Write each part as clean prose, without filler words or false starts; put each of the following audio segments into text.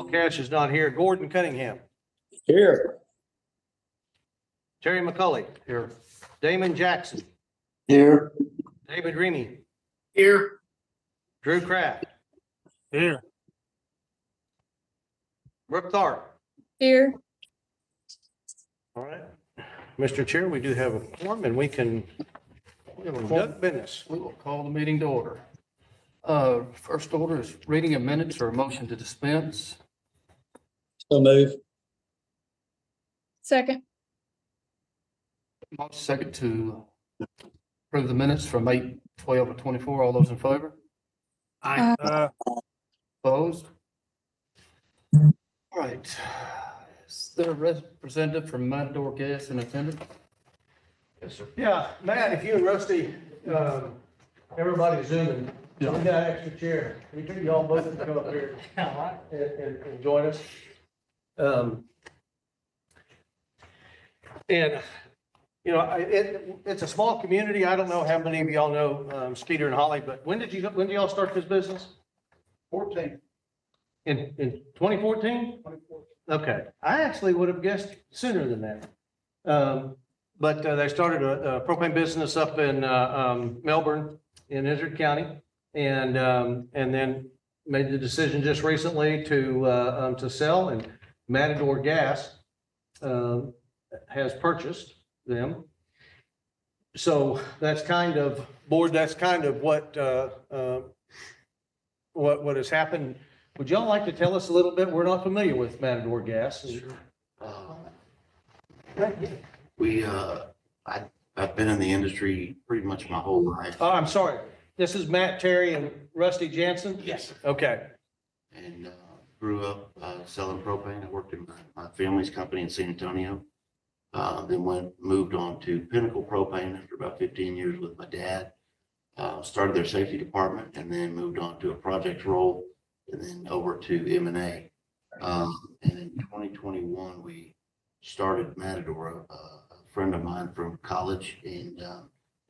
Cash is not here. Gordon Cunningham. Here. Terry McCulley. Here. Damon Jackson. Here. David Remy. Here. Drew Kraft. Here. Brooke Tharp. Here. All right. Mr. Chair, we do have a quorum and we can conduct business. We will call the meeting to order. First order is reading of minutes or a motion to dispense. So move. Second. Motion second to approve the minutes from 8/12/24. All those in favor? Aye. Opposed? All right. Is there a representative from Matador Gas in attendance? Yes, sir. Yeah, Matt, if you and Rusty, everybody's zooming. We got an extra chair. We took y'all both to come up here and join us. And, you know, it's a small community. I don't know how many of y'all know Skeeter and Holly, but when did y'all start this business? 14. In 2014? Okay, I actually would have guessed sooner than that. But they started a propane business up in Melbourne in Izard County, and then made the decision just recently to sell. And Matador Gas has purchased them. So that's kind of what has happened. Would y'all like to tell us a little bit? We're not familiar with Matador Gas. I've been in the industry pretty much my whole life. Oh, I'm sorry. This is Matt, Terry, and Rusty Jansen? Yes. Okay. And grew up selling propane. I worked in my family's company in San Antonio. Then moved on to Pinnacle Propane after about 15 years with my dad. Started their safety department and then moved on to a project role and then over to M&A. And in 2021, we started Matador. A friend of mine from college and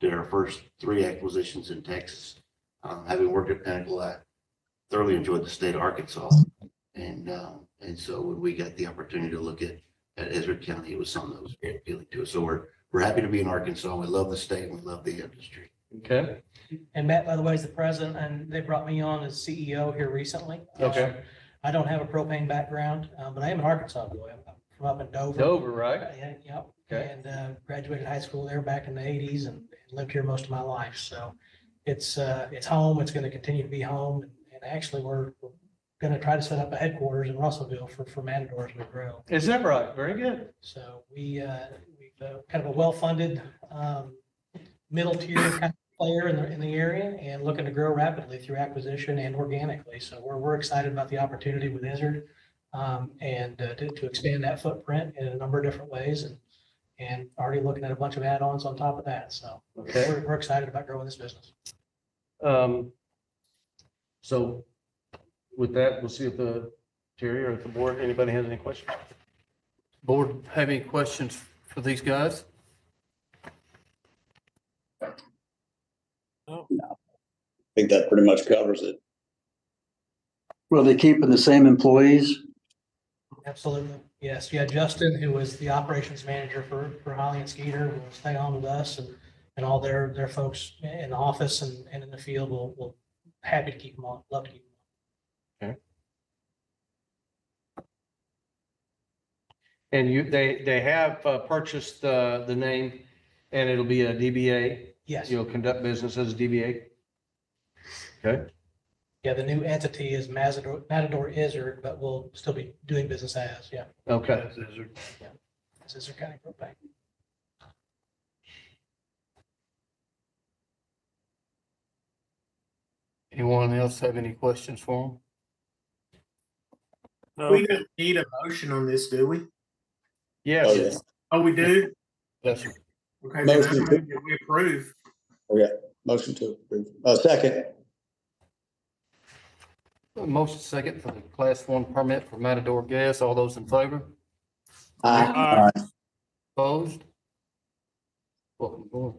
did our first 3 acquisitions in Texas. Having worked at Pinnacle, I thoroughly enjoyed the state of Arkansas. And so when we got the opportunity to look at Izard County, it was something that was very appealing to us. So we're happy to be in Arkansas. We love the state and we love the industry. Okay. And Matt, by the way, is the president, and they brought me on as CEO here recently. Okay. I don't have a propane background, but I am an Arkansas boy. I'm from up in Dover. Dover, right? Yeah, yep. Okay. And graduated high school there back in the 80s and lived here most of my life. So it's home. It's going to continue to be home. And actually, we're going to try to set up a headquarters in Russellville for Matador as we grow. Is that right? Very good. So we've kind of a well-funded middle tier kind of player in the area and looking to grow rapidly through acquisition and organically. So we're excited about the opportunity with Izard and to expand that footprint in a number of different ways and already looking at a bunch of add-ons on top of that. So Okay. we're excited about growing this business. So with that, we'll see if Terry or if the board, anybody has any questions? Board have any questions for these guys? I think that pretty much covers it. Well, they keeping the same employees? Absolutely. Yes. Yeah. Justin, who was the operations manager for Holly and Skeeter, will stay on with us and all their folks in the office and in the field will happy to keep them on. Love to keep them on. And they have purchased the name and it'll be a DBA. Yes. You'll conduct business as a DBA. Okay. Yeah, the new entity is Matador Izard, but we'll still be doing business as, yeah. Okay. It's Izard County Propane. Anyone else have any questions for them? We don't need a motion on this, do we? Oh, Yes. yeah. Oh, we do? Yes, sir. Okay, then I Motion move to- that we approve. Motion to approve. Second. Motion second for the class 1 permit for Matador Gas. All those in favor? Aye. Opposed? Welcome aboard.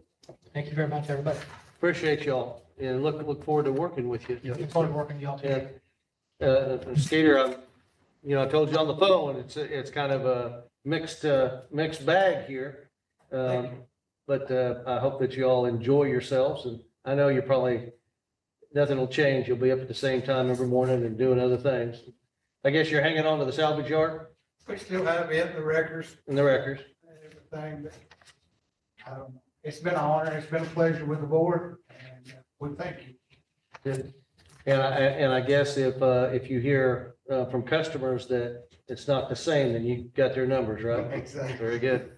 Thank you very much, everybody. Appreciate y'all and look forward to working with you. Looking forward to working with y'all too. And Skeeter, I told you on the phone, it's kind of a mixed bag here. But I hope that you all enjoy yourselves, and I know you're probably, nothing will change. You'll be up at the same time every morning and doing other things. I guess you're hanging on to the salvage yard We still have it, the records, and the records. and everything, but I don't know. It's been an honor, it's been a pleasure with the board, and we thank you. Good. And I guess if you hear from customers that it's not the same, then you got their numbers, right? Exactly. Very good.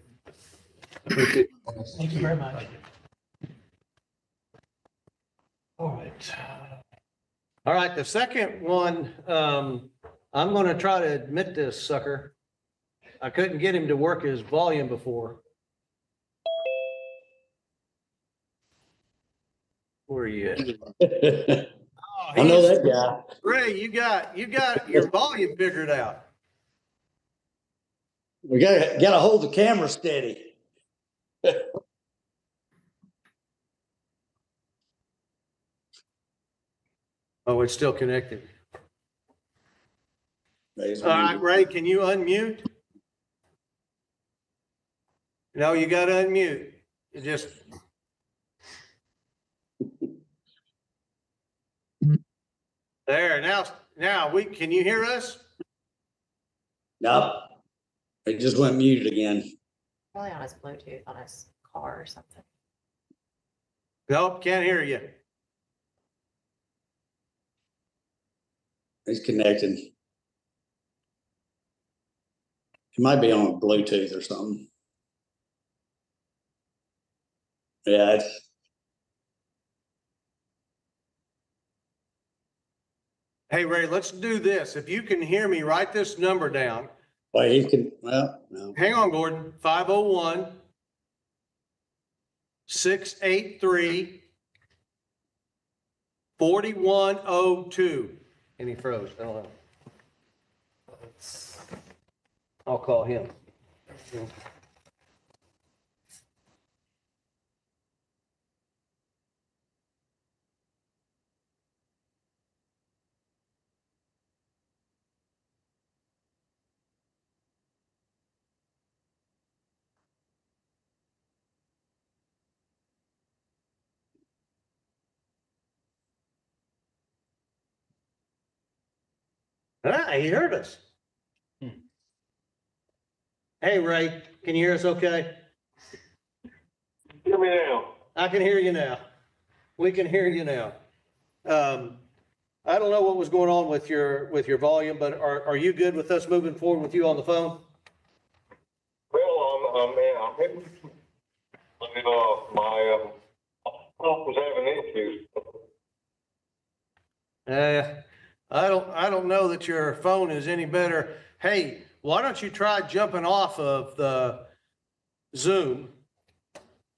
Appreciate it. Thank you very much. All right. All right, the second one, I'm going to try to admit this sucker. I couldn't get him to work his volume before. Where are you at? I know that guy. Ray, you got your volume figured out. We gotta hold the camera steady. Oh, it's still connected. Raise All right, Ray, can you unmute? No, you got to unmute. You just. There, now can you hear us? No, it just went muted again. Probably on his Bluetooth on his car or something. Nope, can't hear you. He's connected. It might be on Bluetooth or something. Yeah, it's. Hey, Ray, let's do this. If you can hear me, write this number down. Wait, he can, well, no. Hang on, Gordon. 501 683 4102. And he froze. I don't know. I'll call him. Ah, he heard us. Hey, Ray, can you hear us okay? Hear me now. I can hear you now. We can hear you now. I don't know what was going on with your volume, but are you good with us moving forward with you on the phone? Well, I'm hitting. My phone was having issues. I don't know that your phone is any better. Hey, why don't you try jumping off of the Zoom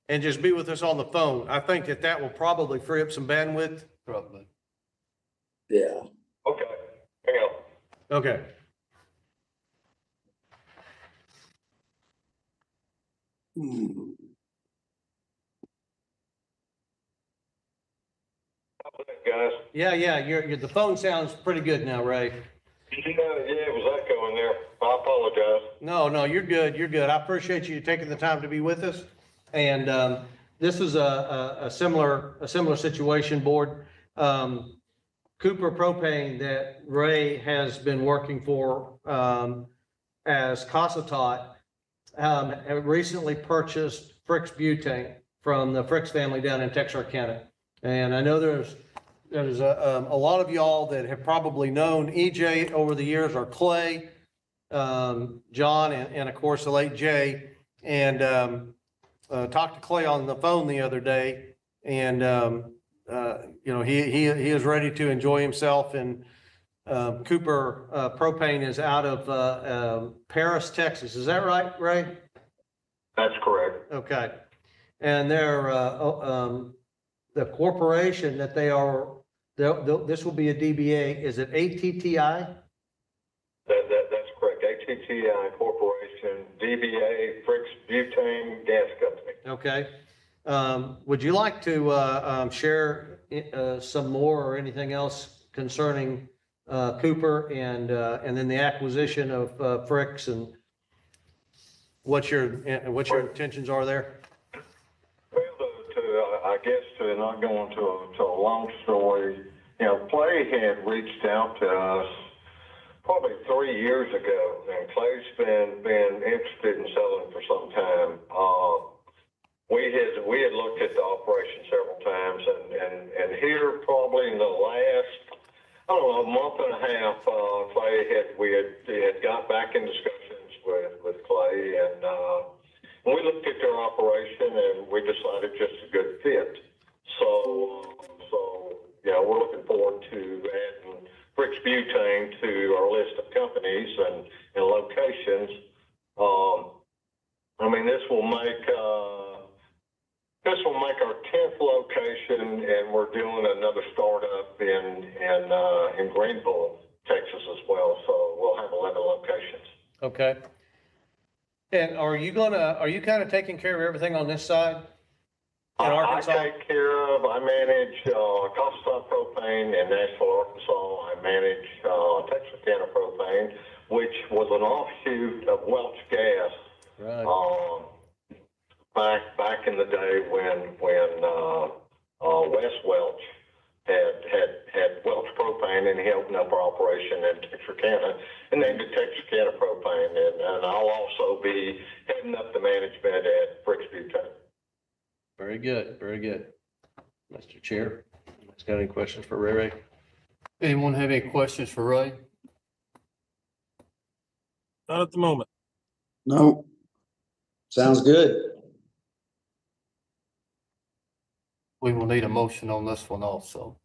and just be with us on the phone? I think that will probably free up some bandwidth. Probably. Yeah. Okay, hang on. Okay. How's that, guys? Yeah. The phone sounds pretty good now, Ray. Yeah, it was echoing there. I apologize. No, you're good. You're good. I appreciate you taking the time to be with us. And this is a similar situation, board. Cooper Propane that Ray has been working for as Cossatot recently purchased Frick's butane from the Frick's family down in Texarkana. And I know there's a lot of y'all that have probably known EJ over the years, or Clay, John, and of course the late Jay. And talked to Clay on the phone the other day, and he is ready to enjoy himself. And Cooper Propane is out of Paris, Texas. Is that right, Ray? That's correct. Okay. And they're the corporation that they are. This will be a DBA. Is it ATTI? That's correct. ATTI Corporation, DBA, Frick's Butane Gas Company. Okay. Would you like to share some more or anything else concerning Cooper and then the acquisition of Fricks, and what your intentions are there? Well, I guess to not go into a long story, Clay had reached out to us probably 3 years ago, and Clay's been interested in selling for some time. We had looked at the operation several times, and here probably in the last, I don't know, a month and a half, we had got back in discussions with Clay, and we looked at their operation, and we decided just a good fit. So we're looking forward to adding Fricks Butane to our list of companies and locations. This will make our 10th location, and we're doing another startup in Greenville, Texas as well. So we'll have 11 locations. Okay. And are you kind of taking care of everything on this side in Arkansas? I take care of, I manage Costa Propane in Nashville, Arkansas. I manage Texarkana Propane, which was an offshoot of Welch Gas. Right. Back in the day when Wes Welch had Welch Propane, and he opened up our operation in Texarkana and named it Texarkana Propane, and I'll also be heading up the management at Fricks Butane. Very good, very good. Mr. Chair, anybody's got any questions for Ray? Anyone have any questions for Ray? Not at the moment. No. Sounds good. We will need a motion on this one also.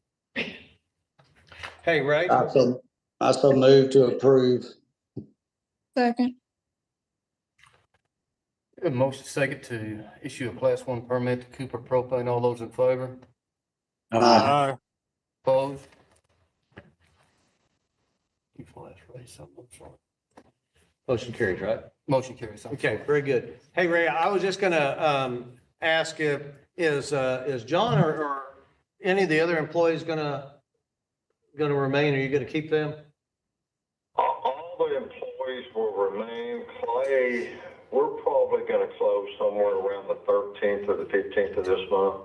Hey, Ray? I so move to approve. Second. A motion second to issue a class 1 permit to Cooper Propane. All those in favor? Aye. Opposed? You flash Ray something, I'm sorry. Motion carries, right? Motion carries. I'm Okay, sorry. very good. Hey, Ray, I was just gonna ask if, is John or any of the other employees gonna remain? Are you gonna keep them? All the employees will remain. Clay, we're probably going to close somewhere around the 13th or the 15th of this month.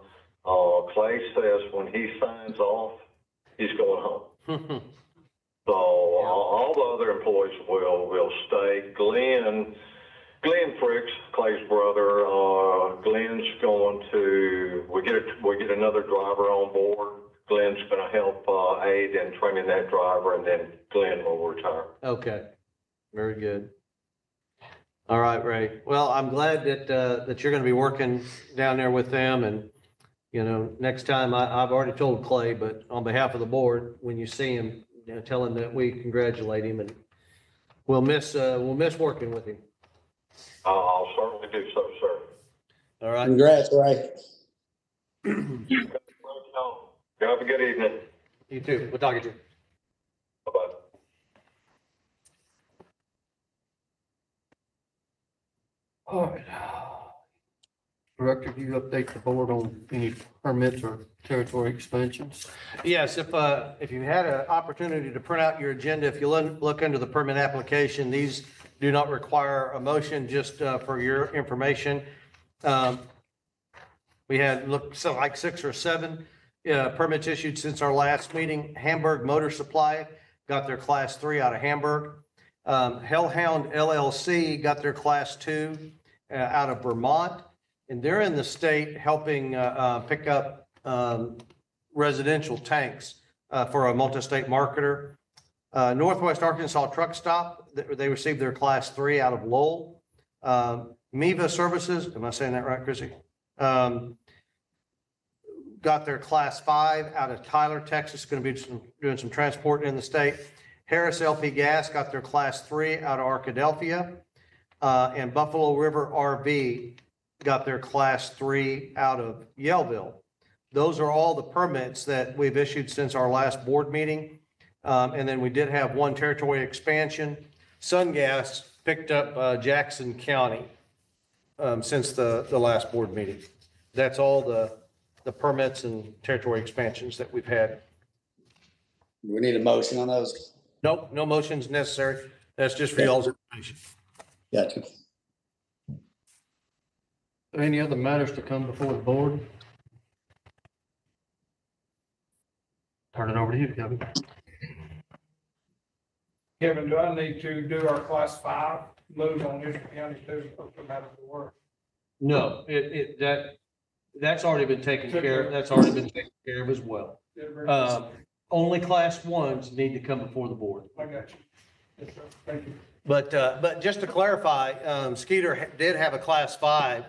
Clay says when he signs off, he's going home. So all the other employees will stay. Glenn Fricks, Clay's brother, Glenn's going to, we get another driver on board. Glenn's going to help aid in training that driver, and then Glenn will retire. Okay, very good. All right, Ray. Well, I'm glad that you're gonna be working down there with them, and, next time, I've already told Clay, but on behalf of the board, when you see him, tell him that we congratulate him, and we'll miss working with him. I'll certainly do so, sir. All right. Congrats, Ray. You have a good evening. You too. We'll talk to you. Bye-bye. All right. Director, do you update the board on any permits or territory expansions? Yes, if you had an opportunity to print out your agenda, if you look under the permit application, these do not require a motion, just for your information. We had like 6 or 7 permits issued since our last meeting. Hamburg Motor Supply got their class 3 out of Hamburg. Hellhound LLC got their class 2 out of Vermont. And they're in the state helping pick up residential tanks for a multi-state marketer. Northwest Arkansas Truck Stop, they received their class 3 out of Lowell. Miva Services, am I saying that right, Chrissy? Got their class 5 out of Tyler, Texas, going to be doing some transporting in the state. Harris LP Gas got their class 3 out of Arkadelphia. And Buffalo River RV got their class 3 out of Yellville. Those are all the permits that we've issued since our last board meeting. And then we did have one territory expansion. SunGas picked up Jackson County since the last board meeting. That's all the permits and territory expansions that we've had. We need a motion on those. Nope, no motions necessary. That's just for y'all's information. Gotcha. Any other matters to come before the board? Turn it over to you, Kevin. Kevin, do I need to do our class 5 move on this county too, or no matter the work? No, that's already been taken care of. That's already been taken care of as well. Only class 1s need to come before the board. I got you. Yes, sir. Thank you. But just to clarify, Skeeter did have a class 5,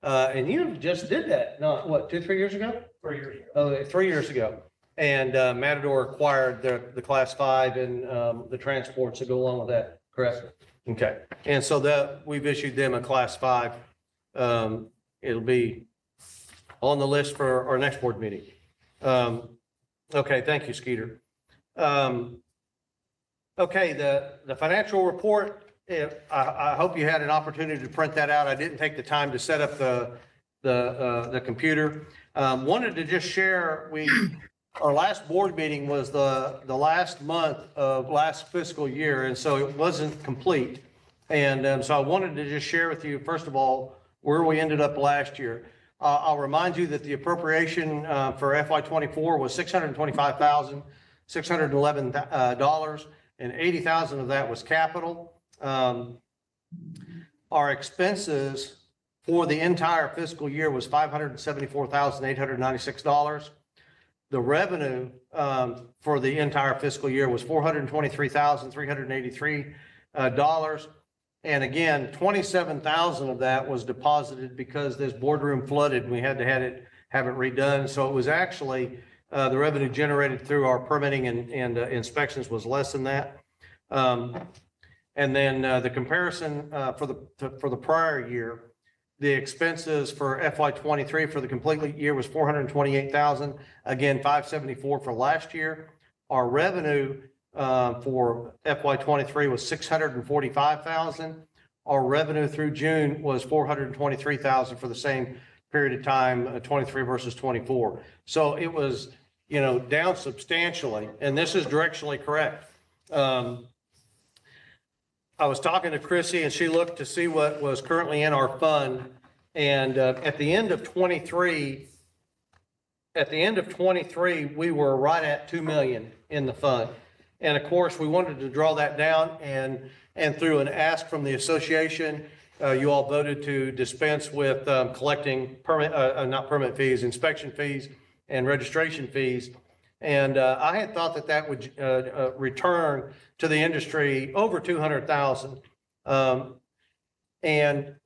and you just did that, not what, 2-3 years ago? 3 years ago. Oh, 3 years ago. And Matador acquired the class 5 and the transports that go along with that, correct? Okay. And so we've issued them a class 5. It'll be on the list for our next board meeting. Okay, thank you, Skeeter. Okay, the financial report, I hope you had an opportunity to print that out. I didn't take the time to set up the computer. Wanted to just share, our last board meeting was the last month of last fiscal year, and so it wasn't complete. And so I wanted to just share with you, first of all, where we ended up last year. I'll remind you that the appropriation for FY24 was $625,611, and $80,000 of that was capital. Our expenses for the entire fiscal year was $574,896. The revenue for the entire fiscal year was $423,383. And again, $27,000 of that was deposited because this boardroom flooded and we had to have it redone. So it was actually the revenue generated through our permitting and inspections was less than that. And then the comparison for the prior year, the expenses for FY23 for the complete year was $428,000. Again, $574 for last year. Our revenue for FY23 was $645,000. Our revenue through June was $423,000 for the same period of time, 23 versus 24. So it was, down substantially, and this is directionally correct. I was talking to Chrissy and she looked to see what was currently in our fund. And at the end of 23, we were right at 2 million in the fund. And of course, we wanted to draw that down and through an ask from the association, you all voted to dispense with collecting not permit fees, inspection fees and registration fees. And I had thought that would return to the industry over 200,000. And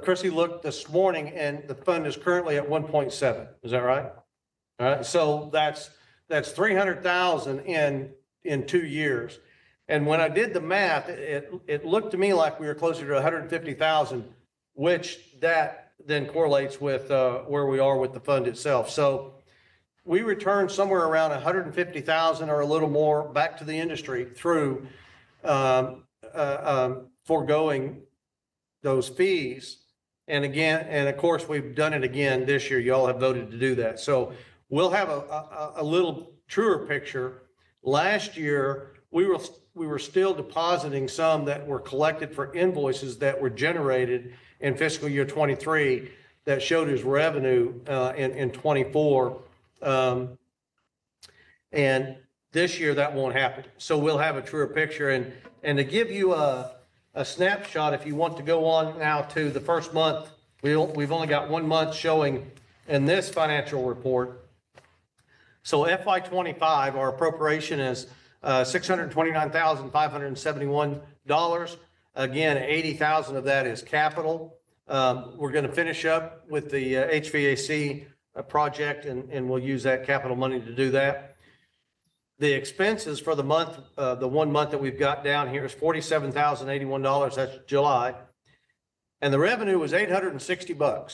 Chrissy looked this morning and the fund is currently at 1.7. Is that right? All right. So that's 300,000 in 2 years. And when I did the math, it looked to me like we were closer to 150,000, which that then correlates with where we are with the fund itself. So we returned somewhere around 150,000 or a little more back to the industry through foregoing those fees. And again, and of course, we've done it again this year. Y'all have voted to do that. So we'll have a little truer picture. Last year, we were still depositing some that were collected for invoices that were generated in fiscal year 23 that showed as revenue in 24. And this year that won't happen. So we'll have a truer picture. And to give you a snapshot, if you want to go on now to the first month, we've only got 1 month showing in this financial report. So FY25, our appropriation is $629,571. Again, 80,000 of that is capital. We're going to finish up with the HVAC project, and we'll use that capital money to do that. The expenses for the month, the 1 month that we've got down here is $47,081. That's July. And the revenue was $860. All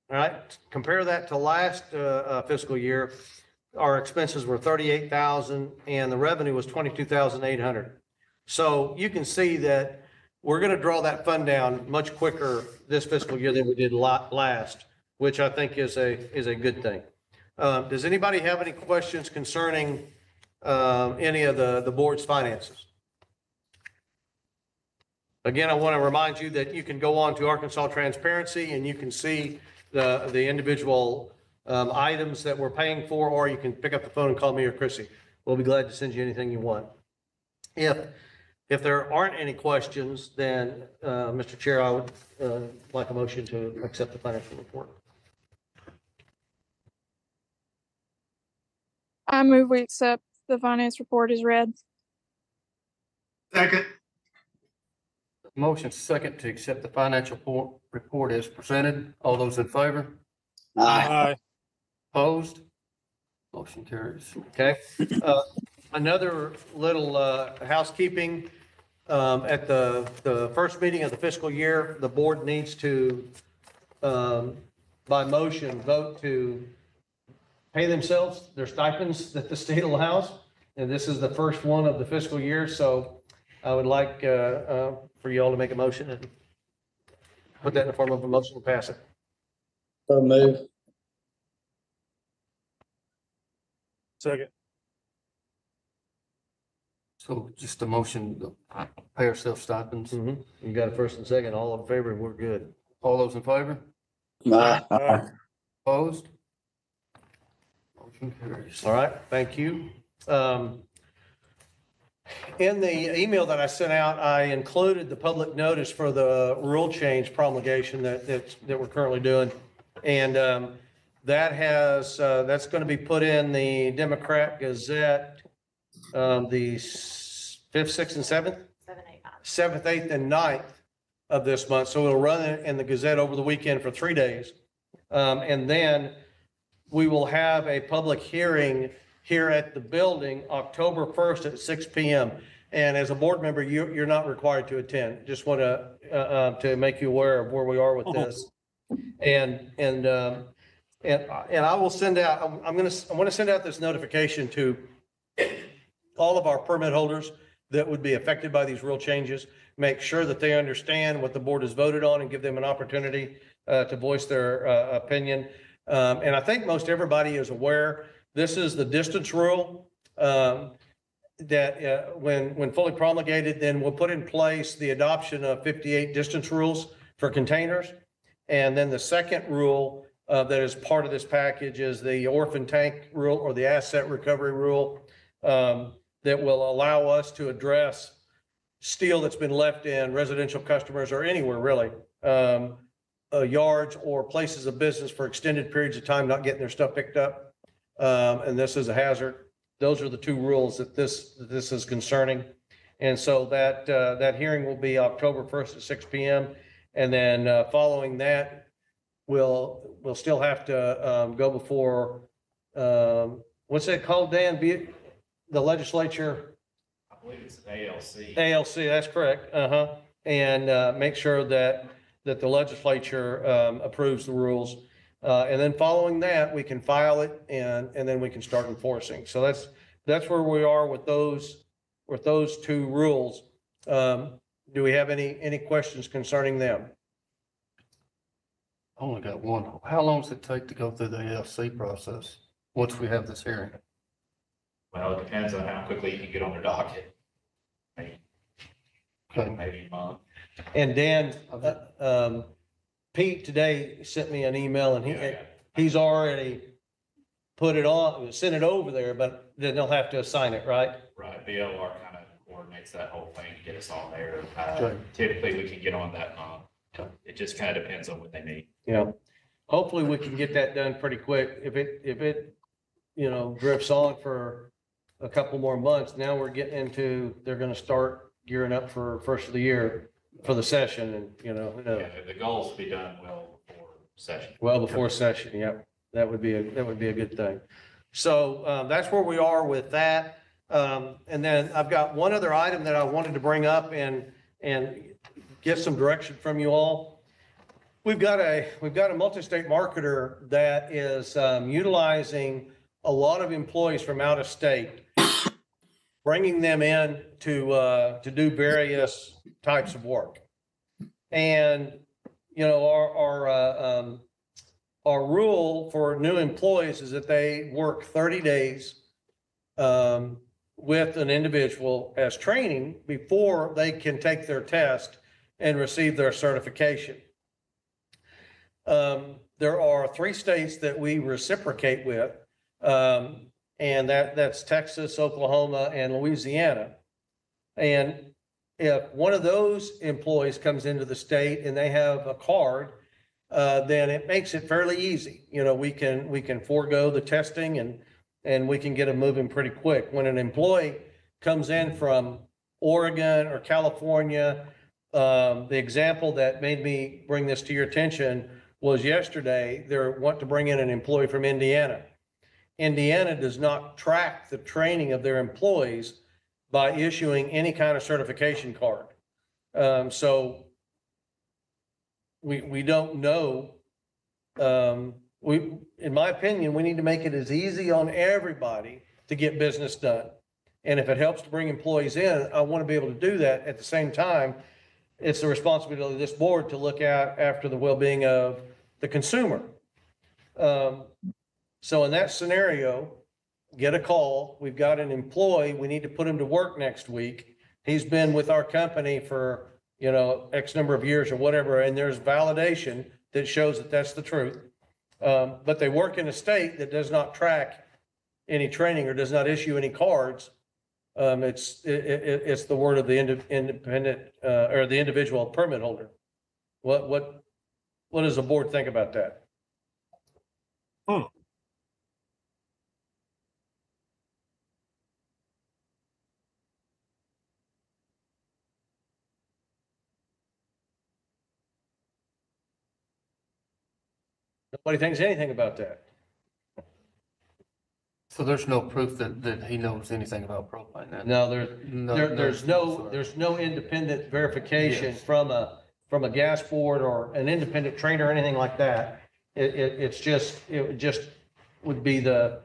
right. Compare that to last fiscal year. Our expenses were $38,000 and the revenue was $22,800. So you can see that we're going to draw that fund down much quicker this fiscal year than we did last, which I think is a good thing. Does anybody have any questions concerning any of the board's finances. Again, I want to remind you that you can go on to Arkansas Transparency and you can see the individual items that we're paying for, or you can pick up the phone and call me or Chrissy. We'll be glad to send you anything you want. If there aren't any questions, then, Mr. Chair, I would like a motion to accept the financial report. I move we accept the finance report as read. Second. Motion second to accept the financial report as presented. All those in favor? Aye. Aye. Opposed? Motion carries. Okay. Another little housekeeping. At the first meeting of the fiscal year, the board needs to, by motion, vote to pay themselves their stipends that the state allows. And this is the first one of the fiscal year. So I would like for you all to make a motion and put that in the form of a motion to pass it. So move. Second. So just a motion to pay ourselves stipends. You got a first and second, all in favor, we're good. All those in favor? Aye. Aye. Opposed? Motion carries. All right, thank you. In the email that I sent out, I included the public notice for the rule change promulgation that we're currently doing. And that's going to be put in the Democrat Gazette, the 5th, 6th, and 7th? 7th, 8th, and 9th of this month. So it'll run in the Gazette over the weekend for 3 days. And then we will have a public hearing here at the building October 1st at 6 p.m. And as a board member, you're not required to attend. Just want to make you aware of where we are with this. And I will send out, I want to send out this notification to all of our permit holders that would be affected by these rule changes. Make sure that they understand what the board has voted on and give them an opportunity to voice their opinion. And I think most everybody is aware, this is the distance rule that when fully promulgated, then we'll put in place the adoption of 58 distance rules for containers. And then the second rule that is part of this package is the orphan tank rule or the asset recovery rule that will allow us to address steel that's been left in residential customers or anywhere really, yards or places of business for extended periods of time, not getting their stuff picked up. And this is a hazard. Those are the two rules that this is concerning. And so that hearing will be October 1st at 6 p.m. And then following that, we'll still have to go before, what's that called, Dan? The legislature? I believe it's ALC. ALC, that's correct. And make sure that the legislature approves the rules. And then following that, we can file it and then we can start enforcing. So that's where we are with those two rules. Do we have any questions concerning them? I only got one. How long does it take to go through the ALC process once we have this hearing? Well, it depends on how quickly you can get on their docket. Maybe a month. And Dan, Pete today sent me an email and he's already put it on, sent it over there, but then they'll have to assign it, right? Right. BLR kind of coordinates that whole thing to get us on there. Typically, we can get on that month. It just kind of depends on what they need. Yeah. Hopefully we can get that done pretty quick. If it drifts on for a couple more months, now we're getting into, they're going to start gearing up for first of the year for the session and, Yeah, the goal is to be done well before session. Well before session. Yep. That would be a good thing. So that's where we are with that. And then I've got one other item that I wanted to bring up and get some direction from you all. We've got a multi-state marketer that is utilizing a lot of employees from out of state, bringing them in to do various types of work. And, our rule for new employees is that they work 30 days with an individual as training before they can take their test and receive their certification. There are 3 states that we reciprocate with, and that's Texas, Oklahoma, and Louisiana. And if one of those employees comes into the state and they have a card, then it makes it fairly easy. You know, we can forego the testing and we can get them moving pretty quick. When an employee comes in from Oregon or California, the example that made me bring this to your attention was yesterday, they want to bring in an employee from Indiana. Indiana does not track the training of their employees by issuing any kind of certification card. So we don't know. In my opinion, we need to make it as easy on everybody to get business done. And if it helps to bring employees in, I want to be able to do that. At the same time, it's the responsibility of this board to look after the well-being of the consumer. So in that scenario, get a call. We've got an employee. We need to put him to work next week. He's been with our company for, X number of years or whatever, and there's validation that shows that that's the truth. But they work in a state that does not track any training or does not issue any cards. It's the word of the independent or the individual permit holder. What does the board think about that? Nobody thinks anything about that. So there's no proof that he knows anything about propane then? No, there's no independent verification Yes. from a gas board or an independent trainer or anything like that. It just would be the,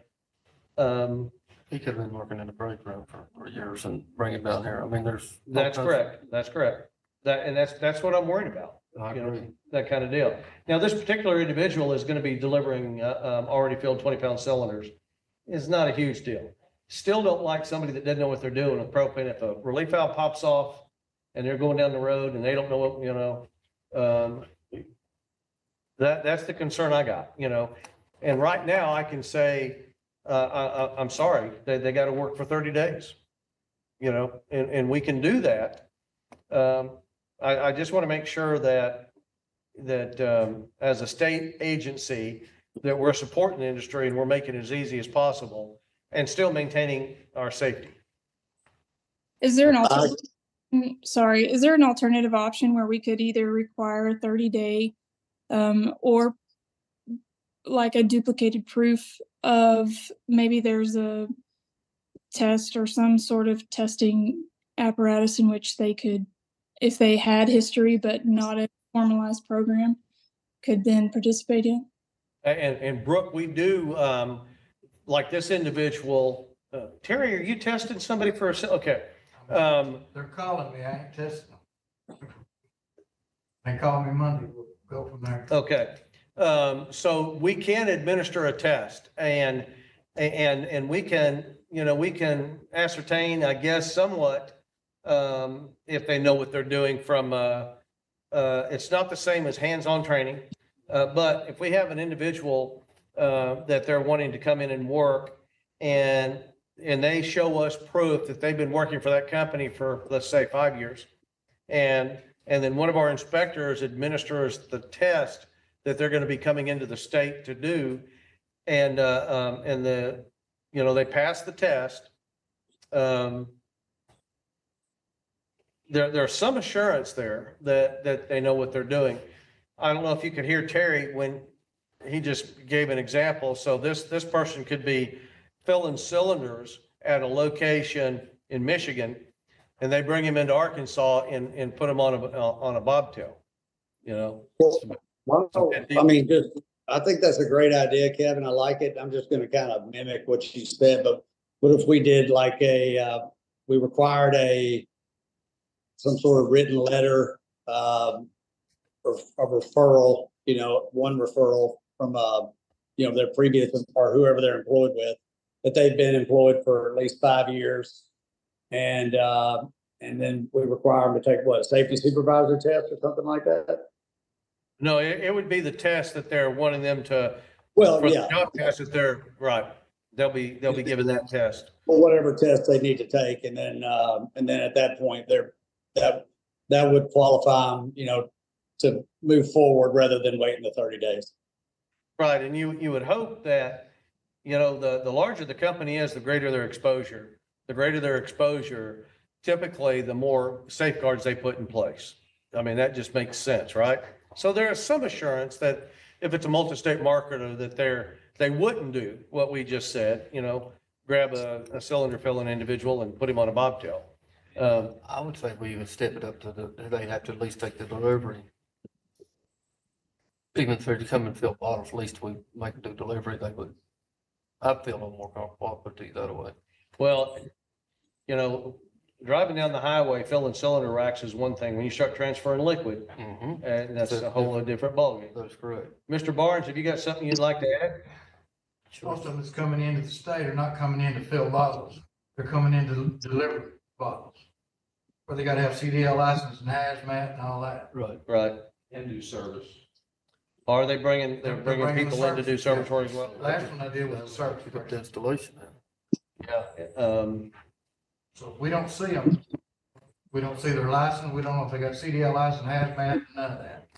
He could have been working in the break room for years and bring it down here. I mean, there's. that's correct. That's correct. That's what I'm worried about. I agree. That kind of deal. Now, this particular individual is going to be delivering already filled 20-pound cylinders. It's not a huge deal. Still don't like somebody that doesn't know what they're doing with propane. If a relief valve pops off and they're going down the road and they don't know what, that's the concern I got, And right now I can say, I'm sorry, they got to work for 30 days, and we can do that. I just want to make sure that as a state agency, that we're supporting the industry and we're making it as easy as possible and still maintaining our safety. Is there is there an alternative option where we could either require a 30-day or like a duplicated proof of maybe there's a test or some sort of testing apparatus in which they could, if they had history but not a formalized program, could then participate in? And Brooke, we do, like this individual, Terry, are you testing somebody for okay. They're calling me, I ain't testing them. They call me Monday, we'll go from there. Okay. So we can administer a test and we can, we can ascertain, I guess, somewhat, if they know what they're doing from, it's not the same as hands-on training. But if we have an individual that they're wanting to come in and work and they show us proof that they've been working for that company for, let's say, 5 years, and then one of our inspectors administers the test that they're going to be coming into the state to do, and they pass the test. There's some assurance there that they know what they're doing. I don't know if you could hear Terry when he just gave an example. So this person could be filling cylinders at a location in Michigan, and they bring him into Arkansas and put him on a bobtail, I think that's a great idea, Kevin. I like it. I'm just going to kind of mimic what you said, but what if we did like we required some sort of written letter, a referral, one referral from, their previous or whoever they're employed with, that they've been employed for at least 5 years, And then we require them to take what, a safety supervisor test or something like that? No, it would be the test that they're wanting them to, Well, for the yeah, job test that they're, right. They'll be given that test. or whatever test they need to take, and then at that point, that would qualify them, to move forward rather than waiting the 30 days. Right, and you would hope that, the larger the company is, the greater their exposure. The greater their exposure, typically, the more safeguards they put in place. I mean, that just makes sense, right? So there is some assurance that if it's a multi-state marketer, that they wouldn't do what we just said, grab a cylinder filling individual and put him on a bobtail. I would say we would step it up to they have to at least take the delivery. Even if they're to come and fill bottles, at least we make them do delivery, they would. I feel a little more comfortable with it the other way. Well, driving down the highway, filling cylinder racks is one thing. When you start transferring liquid, and that's a whole different ballgame. That's correct. Mr. Barnes, have you got something you'd like to add? Most of them that's coming into the state are not coming in to fill bottles. They're coming in to deliver bottles. Where they gotta have CDL license and hazmat and all that. Right. Right. And do service. Are they bringing, they're They're bringing bringing the people in to do service, service work as well? Last one I did was the service. Pick up the installation. Yeah. So we don't see them. We don't see their license. We don't know if they got CDL license, hazmat, none of that.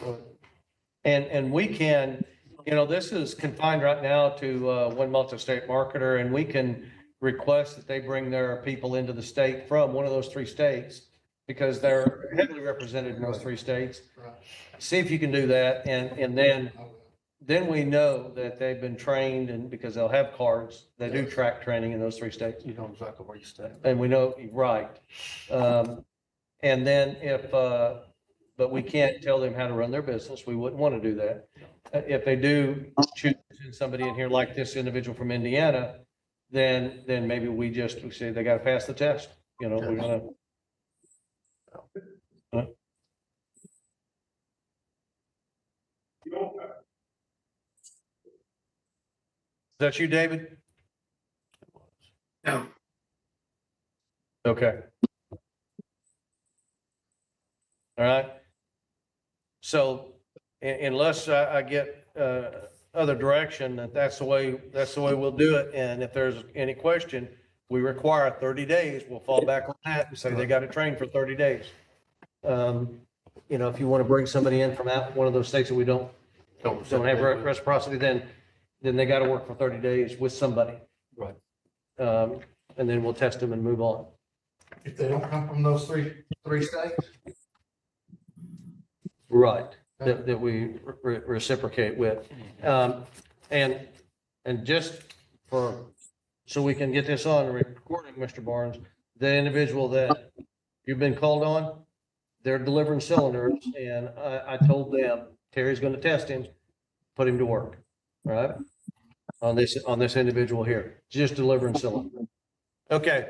And we can, this is confined right now to one multi-state marketer, and we can request that they bring their people into the state from one of those three states, because they're heavily represented in those three states. Right. See if you can do that, and then we know that they've been trained, and because they'll have cards, they do track training in those three states. You know exactly where you stand. And we know, right. And then but we can't tell them how to run their business. We wouldn't want to do that. If they do choose somebody in here like this individual from Indiana, then maybe we say they got to pass the test. We're gonna. Is that you, David? No. Okay. All right. So unless I get other direction, that's the way we'll do it. And if there's any question, we require 30 days. We'll fall back on that and say they got to train for 30 days. If you want to bring somebody in from out one of those states that we don't have reciprocity, then they got to work for 30 days with somebody. Right. And then we'll test them and move on. If they don't come from those three states. Right. That we reciprocate with. And just so we can get this on recording, Mr. Barnes, the individual that you've been called on, they're delivering cylinders, and I told them, Terry's going to test him, put him to work, all right? On this individual here, just delivering cylinders. Okay.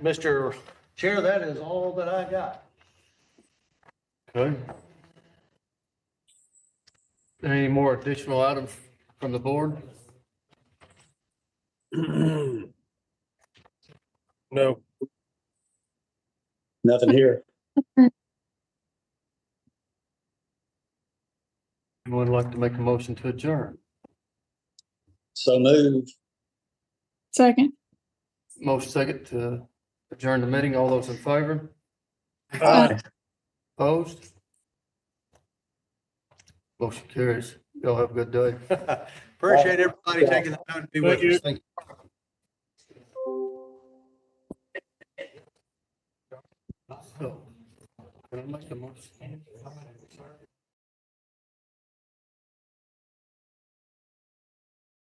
Mr. Chair, that is all that I got. Okay. Any more additional items from the board? No. Nothing here. Anyone like to make a motion to adjourn? So move. Second. Motion second to adjourn the meeting. All those in favor? Opposed? Motion carries. Y'all have a good day. Appreciate everybody taking the time to be with us. Thank you. So, can I make a motion?